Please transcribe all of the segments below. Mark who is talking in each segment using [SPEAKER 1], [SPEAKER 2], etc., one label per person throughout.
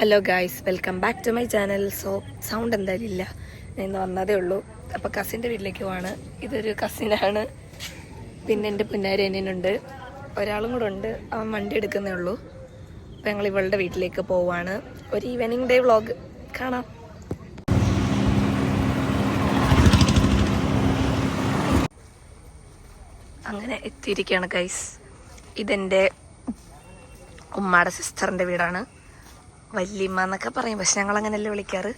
[SPEAKER 1] Hello guys, welcome back to my channel. Sound എന്തായാലും ഇല്ല, ഞാൻ ഇന്ന് വന്നതേ ഉള്ളൂ. അപ്പോൾ കസിൻ്റെ വീട്ടിലേക്ക് പോവാണ്. ഇതൊരു കസിനാണ്. പിന്നെ എൻ്റെ പുന്നാരി അനിയനുണ്ട്, ഒരാളും കൂടെ ഉണ്ട്. അവൻ വണ്ടി എടുക്കുന്നേ ഉള്ളൂ. അപ്പോൾ ഞങ്ങൾ ഇവളുടെ വീട്ടിലേക്ക് പോവാണ്. ഒരു ഈവനിങ് ഡേ വ്ളോഗ് കാണാം. അങ്ങനെ എത്തിയിരിക്കുകയാണ് ഗൈസ്. ഇതെൻ്റെ ഉമ്മയുടെ സിസ്റ്ററിൻ്റെ വീടാണ്. വല്യമ്മ എന്നൊക്കെ പറയും, പക്ഷെ ഞങ്ങൾ അങ്ങനെയല്ലേ വിളിക്കാറ്.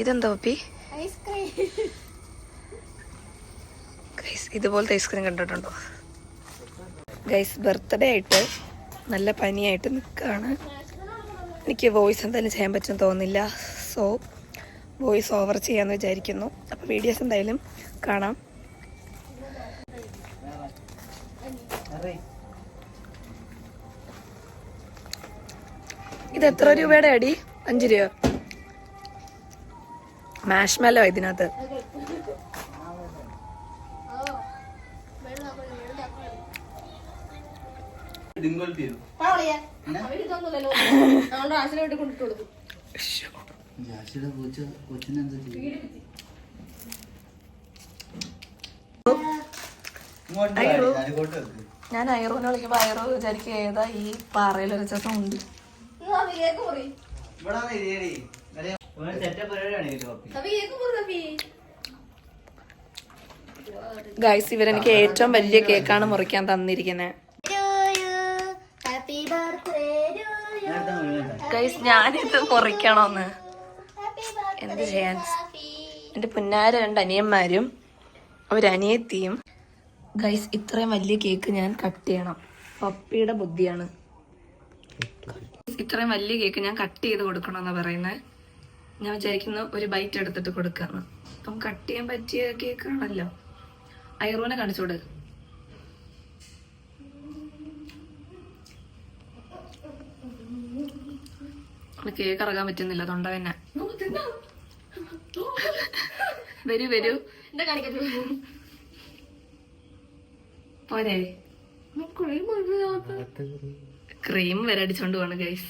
[SPEAKER 1] ഇതെന്താ പപ്പി? ഗൈസ്, ഇതുപോലത്തെ ഐസ്ക്രീം കണ്ടിട്ടുണ്ടോ? ഗൈസ്, ബർത്ത്ഡേ ആയിട്ട് നല്ല പനിയായിട്ട് നിൽക്കുകയാണ്. എനിക്ക് വോയിസ് എന്തായാലും ചെയ്യാൻ പറ്റുമെന്ന് തോന്നുന്നില്ല. സോ വോയിസ് ഓവർ ചെയ്യാമെന്ന് വിചാരിക്കുന്നു. അപ്പോൾ വീഡിയോസ് എന്തായാലും കാണാം. ഇത് എത്ര രൂപയുടെ അടി? 5 രൂപ. മാഷ്മെല്ലോ ഇതിനകത്ത്. ഞാൻ ഐറോനെ വിളിക്കുമ്പോ ഐറോ വിചാരിക്കുക ഏതാ ഈ പാറയിൽ വെച്ച സൗണ്ട്. ഗൈസ്, ഇവരെനിക്ക് ഏറ്റവും വലിയ കേക്കാണ് മുറിക്കാൻ തന്നിരിക്കുന്നത്. ഗൈസ്, ഞാനിത് മുറിക്കണോന്ന് എന്ത് ചെയ്യാൻ. എൻ്റെ പുന്നാര 2 അനിയന്മാരും അവരനിയത്തിയും. ഗൈസ്, ഇത്രയും വലിയ കേക്ക് ഞാൻ കട്ട് ചെയ്യണം. പപ്പിയുടെ ബുദ്ധിയാണ്. ഇത്രയും വലിയ കേക്ക് ഞാൻ കട്ട് ചെയ്ത് കൊടുക്കണമെന്നാണ് പറയുന്നത്. ഞാൻ വിചാരിക്കുന്നു ഒരു ബൈറ്റ് എടുത്തിട്ട് കൊടുക്കാന്ന്. അപ്പം കട്ട് ചെയ്യാൻ പറ്റിയ കേക്കാണല്ലോ. ഐറോനെ കാണിച്ചോട്. കേക്ക് ഇറങ്ങാൻ പറ്റുന്നില്ല, തൊണ്ട തന്നെ. വരൂ വരൂ, പോരെ. ക്രീം വരെ അടിച്ചോണ്ട് പോവാണ് ഗൈസ്.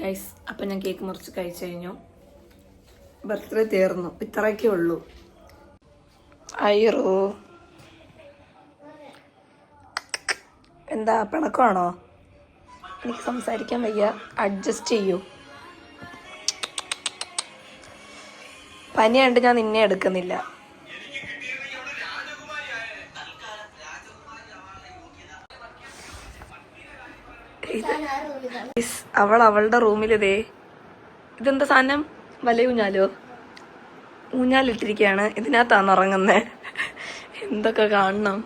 [SPEAKER 1] ഗൈസ്, അപ്പം ഞാൻ കേക്ക് മുറിച്ച് കഴിച്ചു കഴിഞ്ഞു. ബർത്ത്ഡേ തീർന്നു, ഇത്രയൊക്കെ ഉള്ളൂ. അയ്യോ, എന്താ പിണക്കമാണോ? എനിക്ക് സംസാരിക്കാൻ വയ്യ, അഡ്ജസ്റ്റ് ചെയ്യൂ. പനിയായിട്ട് ഞാൻ നിന്നെ എടുക്കുന്നില്ല. അവൾ അവളുടെ റൂമിലിതേ ഇതെന്താ സാധനം? വലയൂഞ്ഞാലോ? ഊഞ്ഞാലിട്ടിരിക്കുകയാണ്. ഇതിനകത്താണ് ഉറങ്ങുന്നേ. എന്തൊക്കെ കാണണം.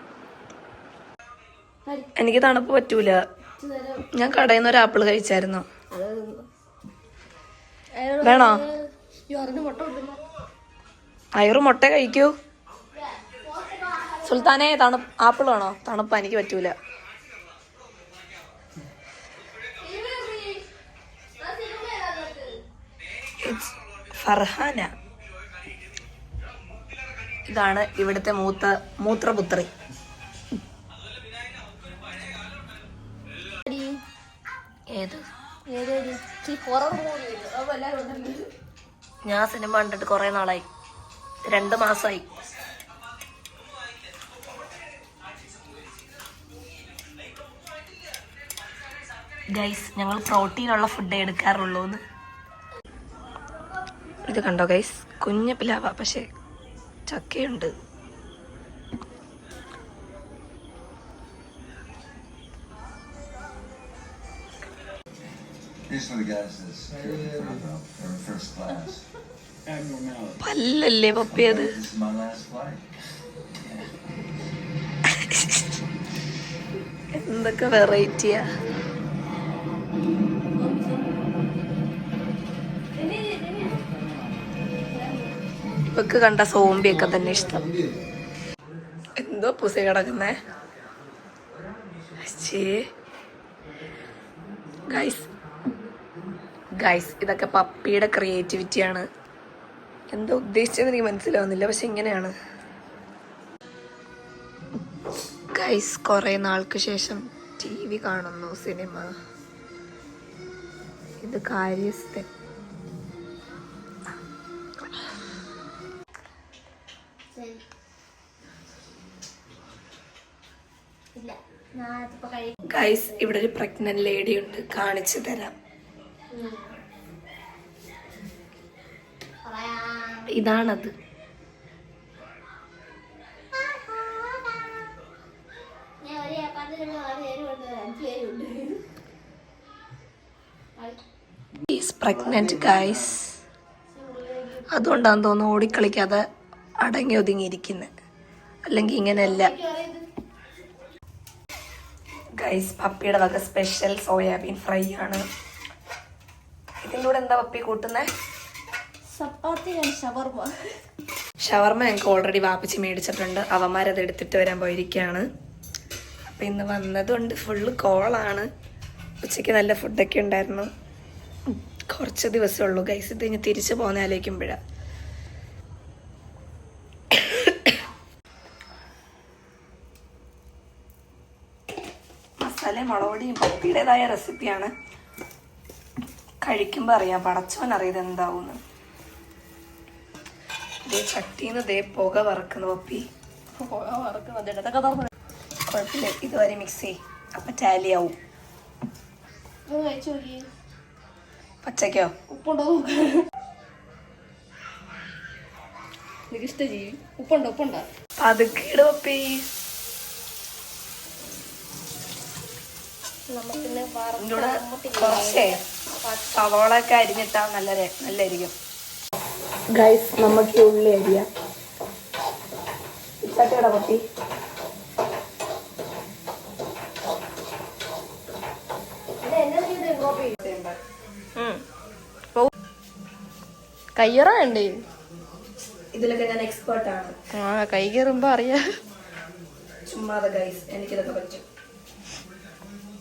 [SPEAKER 1] എനിക്ക് തണുപ്പ് പറ്റൂല. ഞാൻ കടയിൽ നിന്ന് ഒരു ആപ്പിൾ കഴിച്ചായിരുന്നു. വേണോ? അയറ് മുട്ട കഴിക്കൂ. സുൽത്താനെ, ആപ്പിൾ വേണോ? തണുപ്പ് എനിക്ക് പറ്റൂല. ഫർഹാന, ഇതാണ് ഇവിടുത്തെ മൂത്രപുത്രി. ഏത്? ഞാൻ സിനിമ കണ്ടിട്ട് കുറെ നാളായി, 2 മാസമായി. ഗൈസ്, ഞങ്ങൾ പ്രോട്ടീനുള്ള ഫുഡ് എടുക്കാറുള്ളൂന്ന്. ഇത് കണ്ടോ ഗൈസ്, കുഞ്ഞ് പിലാവ, പക്ഷെ ചക്കയുണ്ട്. പല്ലല്ലേ പപ്പിയത്? എന്തൊക്കെ വെറൈറ്റിയാ. ഇവക്ക് കണ്ട സോംബിയൊക്കെ തന്നെ ഇഷ്ടം. എന്തോ പുസ കിടക്കുന്നേ. ഗൈസ്, ഇതൊക്കെ പപ്പിയുടെ ക്രിയേറ്റിവിറ്റിയാണ്. എന്താ ഉദ്ദേശിച്ചത് എനിക്ക് മനസ്സിലാവുന്നില്ല, പക്ഷെ ഇങ്ങനെയാണ് ഗൈസ്. കുറേ നാൾക്ക് ശേഷം TV കാണുന്നു, സിനിമ. ഇത് കാര്യസ്ഥൻ. ഗൈസ്, ഇവിടെ ഒരു പ്രഗ്നന്റ് ലേഡി ഉണ്ട്, കാണിച്ചു തരാം. ഇതാണത്. Pregnant guys. അതുകൊണ്ടാന്ന് തോന്നുന്നു ഓടിക്കളിക്കാതെ അടങ്ങി ഒതുങ്ങിയിരിക്കുന്നത്, അല്ലെങ്കിൽ ഇങ്ങനെയല്ല. ഗൈസ്, പപ്പിയുടെ വക സ്പെഷ്യൽ സോയാബീൻ ഫ്രൈ ആണ്. ഇതിൻ്റെ കൂടെ എന്താ പപ്പി കൂട്ടുന്നേ? ഷവർമ ഞങ്ങൾക്ക് ഓൾറെഡി വാപ്പിച്ച് മേടിച്ചിട്ടുണ്ട്. അവന്മാരത് എടുത്തിട്ട് വരാൻ പോയിരിക്കുകയാണ്. അപ്പം ഇന്ന് വന്നതുകൊണ്ട് ഫുള്ള് കോളാണ്. ഉച്ചയ്ക്ക് നല്ല ഫുഡൊക്കെ ഉണ്ടായിരുന്നു. കുറച്ച് ദിവസമേ ഉള്ളൂ ഗൈസ്, ഇത് കഴിഞ്ഞ് തിരിച്ചു പോകുന്ന ആലോചിക്കുമ്പോഴാണ്. മസാലയും മുളകുപൊടിയും പപ്പിയുടേതായ റെസിപ്പിയാണ്. കഴിക്കുമ്പോൾ അറിയാം, പടച്ചവൻ അറിയത് എന്താവുമെന്ന്. ദേ ചട്ടിന്ന് ദേ പുക വറക്കുന്ന പപ്പി. കുഴപ്പമില്ല, ഇതുവരെ മിക്സ് ചെയ്യും, അപ്പം ടാലി ആവും. പച്ചക്കോ
[SPEAKER 2] ഉപ്പുണ്ടോ? ഉപ്പുണ്ടോ?
[SPEAKER 1] പതുക്കിട് പപ്പി. കുറച്ചേ സവോളൊക്കെ അരിഞ്ഞിട്ടാ നല്ലായിരിക്കും. ഗൈസ്, നമുക്ക് ഉള്ളി അരിയാം. ചട്ടിയുടെ പപ്പി.
[SPEAKER 2] കയ്യറുണ്ട്
[SPEAKER 1] ഇതിലൊക്കെ ഞാൻ എക്സ്പേർട്ടാണ്.
[SPEAKER 2] കൈ കയറുമ്പോ അറിയാം.
[SPEAKER 1] ചുമ്മാതെ ഗൈസ്, എനിക്കിതൊക്കെ പറ്റും.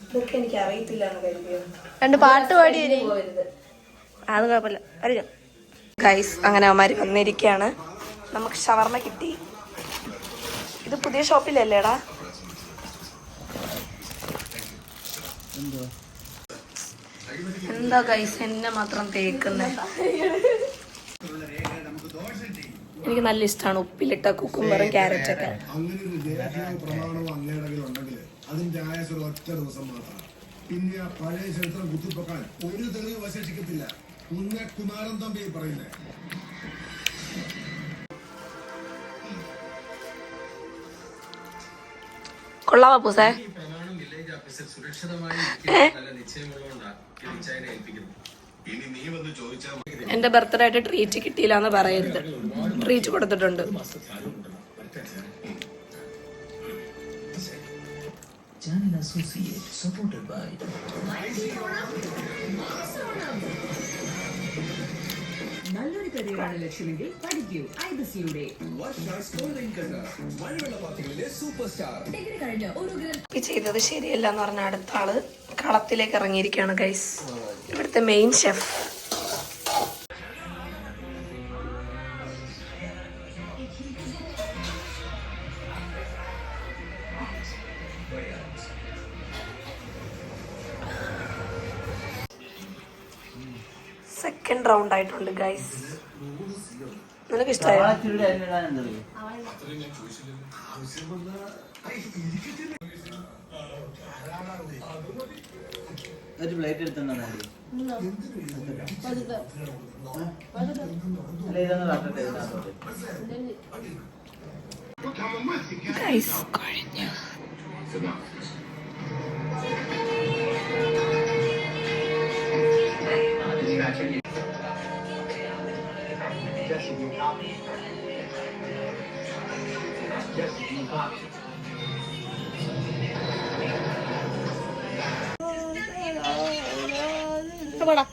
[SPEAKER 1] ഇതൊക്കെ എനിക്ക് അറിയത്തില്ലാന്ന് കരുതിയോ?
[SPEAKER 2] രണ്ട് പാട്ട് പാടി അത് കുഴപ്പമില്ല, അറിയാം.
[SPEAKER 1] ഗൈസ്, അങ്ങനെ അവന്മാർ വന്നിരിക്കുകയാണ്. നമുക്ക് ഷവർമ കിട്ടി. ഇത് പുതിയ ഷോപ്പിലല്ലേടാ? എന്താ ഗൈസ് എന്നെ മാത്രം തേക്കുന്നേ? എനിക്ക് നല്ല ഇഷ്ടമാണ് ഉപ്പിലിട്ട കുക്കുംബറും ക്യാരറ്റൊക്കെ.
[SPEAKER 3] അതിന്റെ ആയസ് ഒറ്റ ദിവസം മാത്രം. പിന്നെ ആ പഴയ ചരിത്രം കുത്തിപ്പൊക്കാൻ ഒരു തെളിവ് അവശേഷിക്കത്തില്ല. മുന്നേ കുമാരൻ തമ്പി പറയുന്നേ.
[SPEAKER 1] കൊള്ളാമോ പൂസേ? എന്റെ ബർത്ത്ഡേ ആയിട്ട് ട്രീറ്റ് കിട്ടിയില്ല എന്ന് പറയരുത്. ട്രീറ്റ് കൊടുത്തിട്ടുണ്ട്.
[SPEAKER 4] Channel Associate supported by നല്ലൊരു കരിയറാണ് ലക്ഷ്യമെങ്കിൽ പഠിക്കൂ ഐബിസിയുടെ സൂപ്പർ സ്റ്റാർ. ഡിഗ്രി കഴിഞ്ഞ ഒരു
[SPEAKER 1] ചെയ്തത് ശരിയല്ല എന്ന് പറഞ്ഞ അടുത്ത ആള് കളത്തിലേക്ക് ഇറങ്ങിയിരിക്കുകയാണ് ഗൈസ്. ഇവിടുത്തെ മെയിൻ ഷെഫ്. സെക്കൻഡ് റൗണ്ട് ആയിട്ടുണ്ട് ഗൈസ്. നിനക്ക് ഇഷ്ടമായോ? ഗൈസ് കഴിഞ്ഞു.
[SPEAKER 2] പടാ